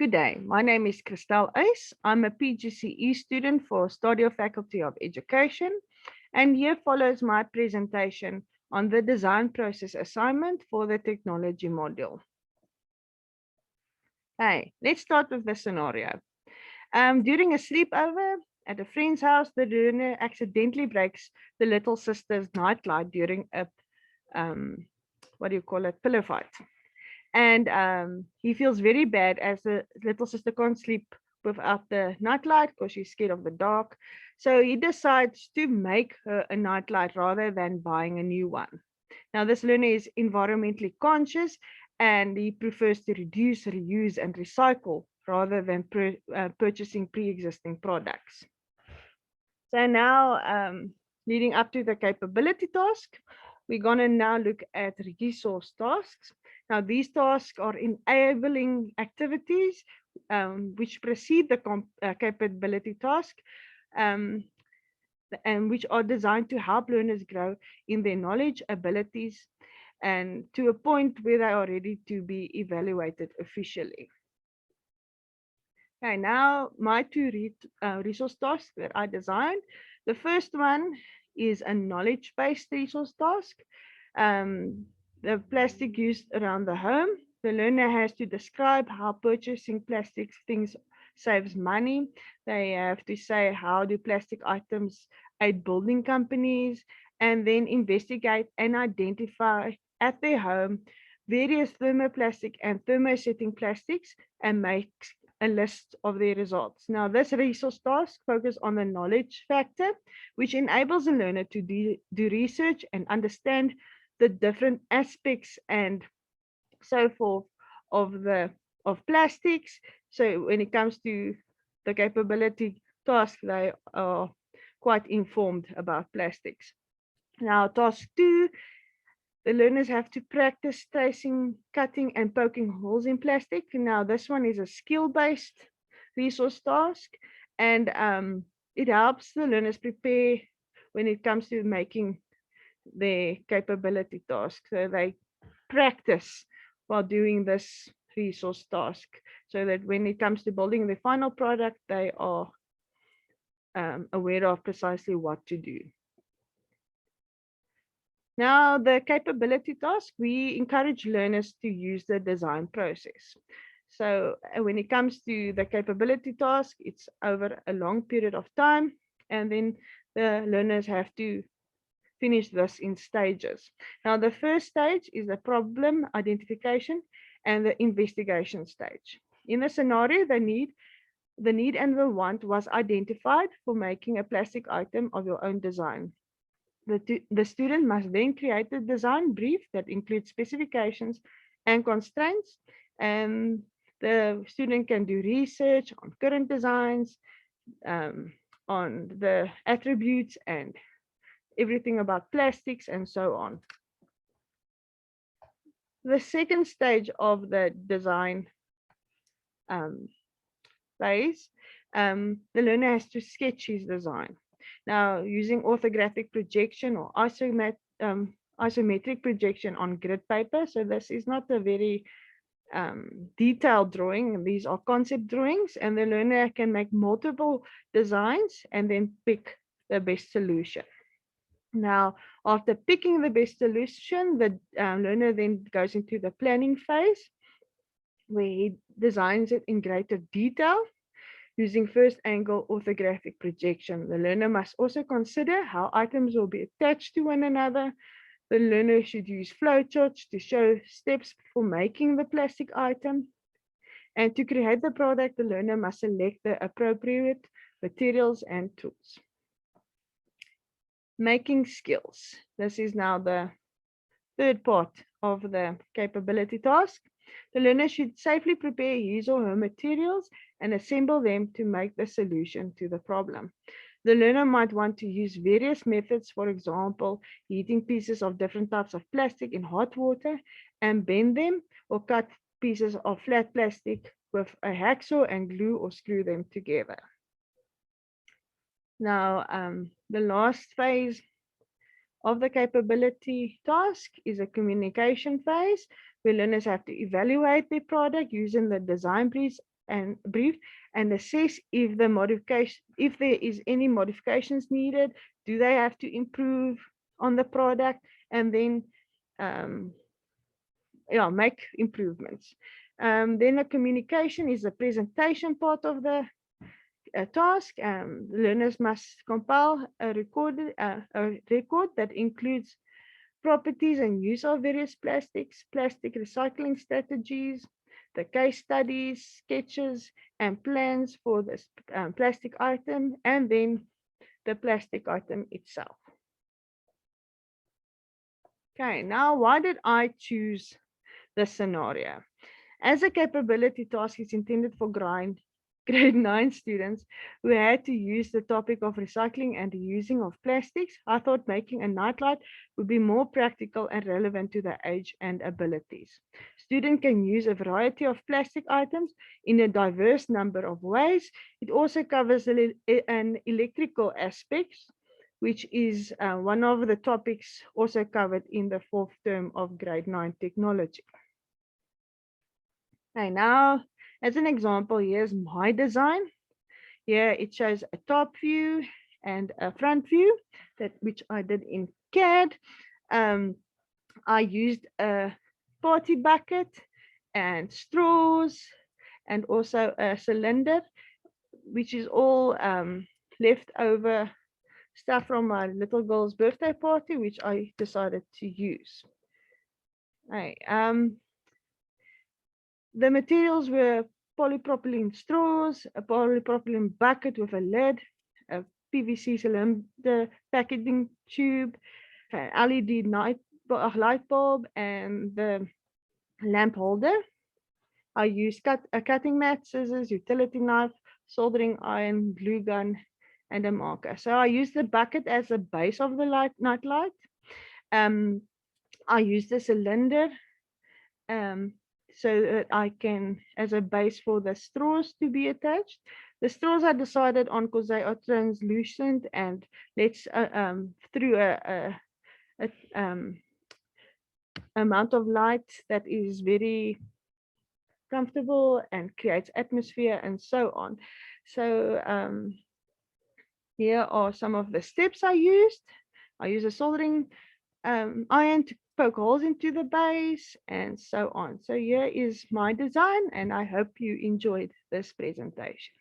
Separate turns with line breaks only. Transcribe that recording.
Good day. My name is Christel. I'm a PGCE student for Studio Faculty of Education, and here follows my presentation on the design process assignment for the technology module. Hey, let's start with the scenario. During a sleepover at a friend's house, the learner accidentally breaks the little sister's nightlight during a pillow fight. And he feels very bad as the little sister can't sleep without the nightlight because she's scared of the dark. So he decides to make her a nightlight rather than buying a new one. Now, this learner is environmentally conscious and he prefers to reduce, reuse, and recycle rather than purchasing pre-existing products. So now, leading up to the capability task, we're going to now look at resource tasks. Now, these tasks are enabling activities which precede the capability task and which are designed to help learners grow in their knowledge, abilities, and to a point where they are ready to be evaluated officially. Okay, now my two resource tasks that I designed. The first one is a knowledge-based resource task. The plastic used around the home. The learner has to describe how purchasing plastic things saves money. They have to say how do plastic items aid building companies, and then investigate and identify at their home various thermoplastic and thermosetting plastics and make a list of their results. Now, this resource task focuses on the knowledge factor, which enables a learner to do research and understand the different aspects and so forth of plastics. So when it comes to the capability task, they are quite informed about plastics. Now, task 2, the learners have to practice tracing, cutting, and poking holes in plastic. Now, this one is a skill-based resource task, and it helps the learners prepare when it comes to making their capability task. So they practice while doing this resource task, so that when it comes to building the final product, they are aware of precisely what to do. Now, the capability task, we encourage learners to use the design process. So when it comes to the capability task, it's over a long period of time, and then the learners have to finish this in stages. Now, the first stage is the problem identification and the investigation stage. In the scenario, the need and the want was identified for making a plastic item of your own design. The student must then create a design brief that includes specifications and constraints, and the student can do research on current designs, on the attributes and everything about plastics and so on. The second stage of the design phase, the learner has to sketch his design. Now, using orthographic projection or isometric projection on grid paper. So this is not a very detailed drawing. These are concept drawings, and the learner can make multiple designs and then pick the best solution. Now, after picking the best solution, the learner then goes into the planning phase, where he designs it in greater detail using first angle orthographic projection. The learner must also consider how items will be attached to one another. The learner should use flowcharts to show steps for making the plastic item. And to create the product, the learner must select the appropriate materials and tools. Making skills. This is now the third part of the capability task. The learner should safely prepare his or her materials and assemble them to make the solution to the problem. The learner might want to use various methods, for example, heating pieces of different types of plastic in hot water and bend them, or cut pieces of flat plastic with a hacksaw and glue or screw them together. Now, the last phase of the capability task is a communication phase, where learners have to evaluate their product using the design briefs and briefed and assess if if there is any modifications needed, do they have to improve on the product, and then um, yeah, make improvements. Then the communication is the presentation part of the task. Learners must compile a record that includes properties and use of various plastics, plastic recycling strategies, the case studies, sketches, and plans for this plastic item, and then the plastic item itself. Okay, now why did I choose this scenario? As a capability task is intended for grade 9 students who had to use the topic of recycling and reusing of plastics, I thought making a nightlight would be more practical and relevant to their age and abilities. Students can use a variety of plastic items in a diverse number of ways. It also covers an electrical aspects, which is one of the topics also covered in the 4th term of grade 9 technology. Okay, now, as an example, here's my design. Here it shows a top view and a front view, which I did in CAD. I used a party bucket and straws and also a cylinder, which is all leftover stuff from my little girl's birthday party, which I decided to use. Right, the materials were polypropylene straws, a polypropylene bucket with a lid, a PVC cylinder packaging tube, an LED light bulb, and the lamp holder. I used a cutting mat, scissors, utility knife, soldering iron, glue gun, and a marker. So I used the bucket as a base of the night light. I used the cylinder so that I can, as a base for the straws to be attached. The straws I decided on because they are translucent and let's through a amount of light that is very comfortable and creates atmosphere and so on. So here are some of the steps I used. I use a soldering iron to poke holes into the base and so on. So here is my design, and I hope you enjoyed this presentation.